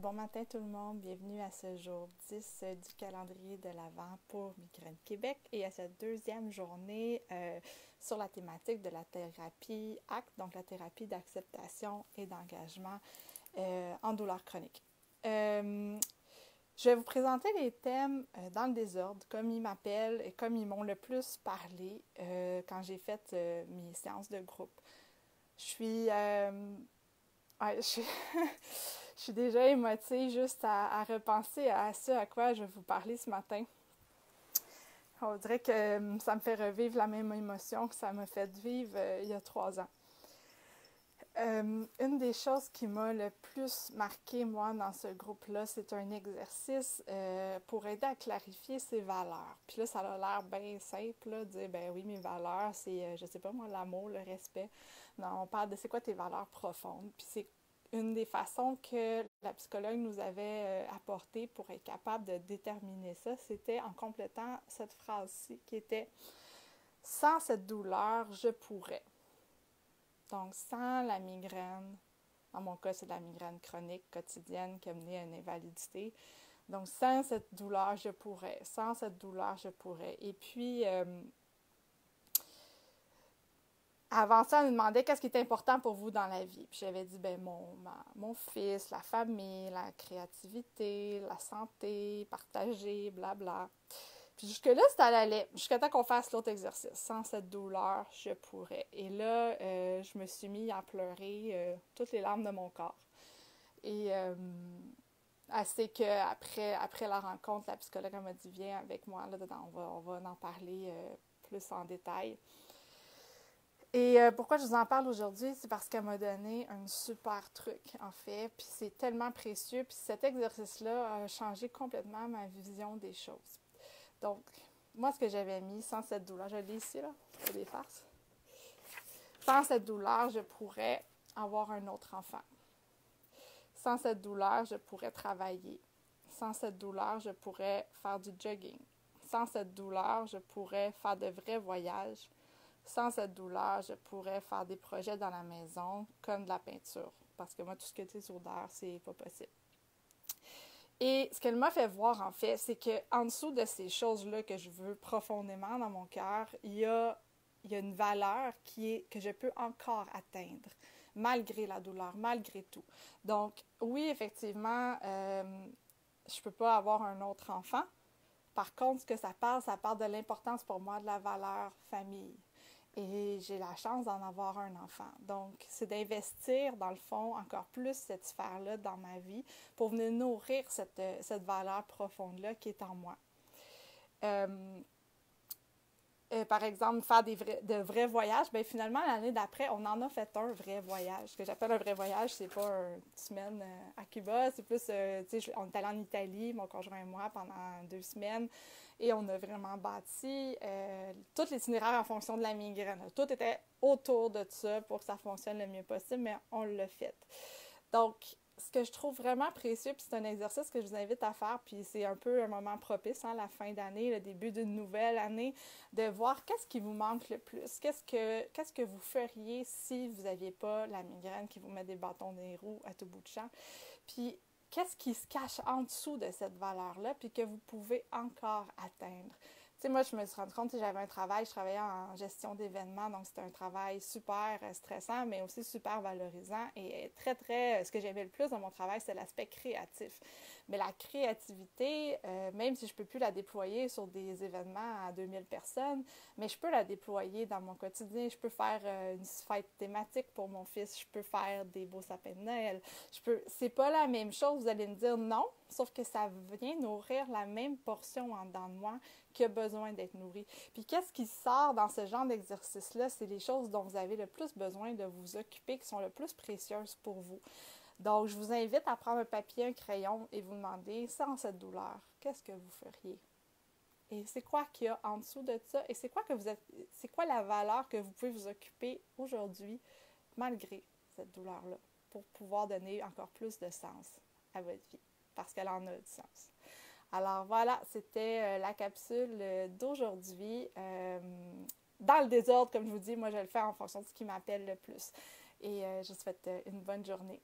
bon matin tout le monde, bienvenue à ce jour 10 du calendrier de l'Avent pour Migraine Québec et à cette deuxième journée sur la thématique de la thérapie ACT, donc la thérapie d'acceptation et d'engagement en douleur chronique. Je vais vous présenter les thèmes dans le désordre, comme ils m'appellent et comme ils m'ont le plus parlé quand j'ai fait mes séances de groupe. Je suis je suis déjà émotive juste à repenser à ce à quoi je vais vous parler ce matin. On dirait que ça me fait revivre la même émotion que ça m'a fait vivre il y a 3 ans. Une des choses qui m'a le plus marqué, moi, dans ce groupe-là, c'est un exercice pour aider à clarifier ses valeurs. Puis là, ça a l'air bien simple, là, de dire, ben oui, mes valeurs, c'est, je sais pas moi, l'amour, le respect. Non, on parle de c'est quoi tes valeurs profondes. Puis c'est une des façons que la psychologue nous avait apportées pour être capable de déterminer ça, c'était en complétant cette phrase-ci qui était « Sans cette douleur, je pourrais ». Donc, sans la migraine, dans mon cas, c'est de la migraine chronique quotidienne qui a mené à une invalidité. Donc, sans cette douleur, je pourrais. Sans cette douleur, je pourrais. Et puis, avant ça, elle me demandait qu'est-ce qui était important pour vous dans la vie. Puis j'avais dit, ben mon fils, la famille, la créativité, la santé, partager, blabla. Puis jusque-là, ça allait. Jusqu'à temps qu'on fasse l'autre exercice. Sans cette douleur, je pourrais. Et là, je me suis mis à pleurer toutes les larmes de mon corps. Et assez qu'après la rencontre, la psychologue m'a dit, viens avec moi, là, on va en parler plus en détail. Et pourquoi je vous en parle aujourd'hui, c'est parce qu'elle m'a donné un super truc, en fait, puis c'est tellement précieux, puis cet exercice-là a changé complètement ma vision des choses. Donc, moi, ce que j'avais mis, sans cette douleur, je l'ai ici, là, c'est des farces. Sans cette douleur, je pourrais avoir un autre enfant. Sans cette douleur, je pourrais travailler. Sans cette douleur, je pourrais faire du jogging. Sans cette douleur, je pourrais faire de vrais voyages. Sans cette douleur, je pourrais faire des projets dans la maison, comme de la peinture. Parce que moi, tout ce que tu es odeur, c'est pas possible. Et ce qu'elle m'a fait voir, en fait, c'est qu'en dessous de ces choses-là que je veux profondément dans mon cœur, il y a une valeur que je peux encore atteindre, malgré la douleur, malgré tout. Donc, oui, effectivement, je peux pas avoir un autre enfant. Par contre, ce que ça parle de l'importance pour moi de la valeur famille. Et j'ai la chance d'en avoir un enfant. Donc, c'est d'investir, dans le fond, encore plus cette sphère-là dans ma vie pour venir nourrir cette valeur profonde-là qui est en moi. Par exemple, faire de vrais voyages, bien finalement, l'année d'après, on en a fait un vrai voyage. Ce que j'appelle un vrai voyage, c'est pas une semaine à Cuba, c'est plus, tu sais, on est allé en Italie, mon conjoint et moi, pendant 2 semaines, et on a vraiment bâti tout l'itinéraire en fonction de la migraine. Tout était autour de ça pour que ça fonctionne le mieux possible, mais on l'a fait. Donc, ce que je trouve vraiment précieux, puis c'est un exercice que je vous invite à faire, puis c'est un peu un moment propice, la fin d'année, le début d'une nouvelle année, de voir qu'est-ce qui vous manque le plus, qu'est-ce que vous feriez si vous n'aviez pas la migraine qui vous met des bâtons dans les roues à tout bout de champ, puis qu'est-ce qui se cache en dessous de cette valeur-là, puis que vous pouvez encore atteindre. Tu sais, moi, je me suis rendu compte que j'avais un travail, je travaillais en gestion d'événements, donc c'était un travail super stressant, mais aussi super valorisant et ce que j'aimais le plus dans mon travail, c'est l'aspect créatif. Mais la créativité, même si je ne peux plus la déployer sur des événements à 2000 personnes, mais je peux la déployer dans mon quotidien. Je peux faire une fête thématique pour mon fils, je peux faire des beaux sapins de Noël. C'est pas la même chose, vous allez me dire non, sauf que ça vient nourrir la même portion en dedans de moi qui a besoin d'être nourrie. Puis qu'est-ce qui sort dans ce genre d'exercice-là? C'est les choses dont vous avez le plus besoin de vous occuper, qui sont le plus précieuses pour vous. Donc, je vous invite à prendre un papier, un crayon et vous demander, sans cette douleur, qu'est-ce que vous feriez? Et c'est quoi qu'il y a en dessous de ça? Et c'est quoi la valeur que vous pouvez vous occuper aujourd'hui, malgré cette douleur-là, pour pouvoir donner encore plus de sens à votre vie, parce qu'elle en a du sens. Alors voilà, c'était la capsule d'aujourd'hui. Dans le désordre, comme je vous dis, moi je le fais en fonction de ce qui m'appelle le plus. Et je vous souhaite une bonne journée.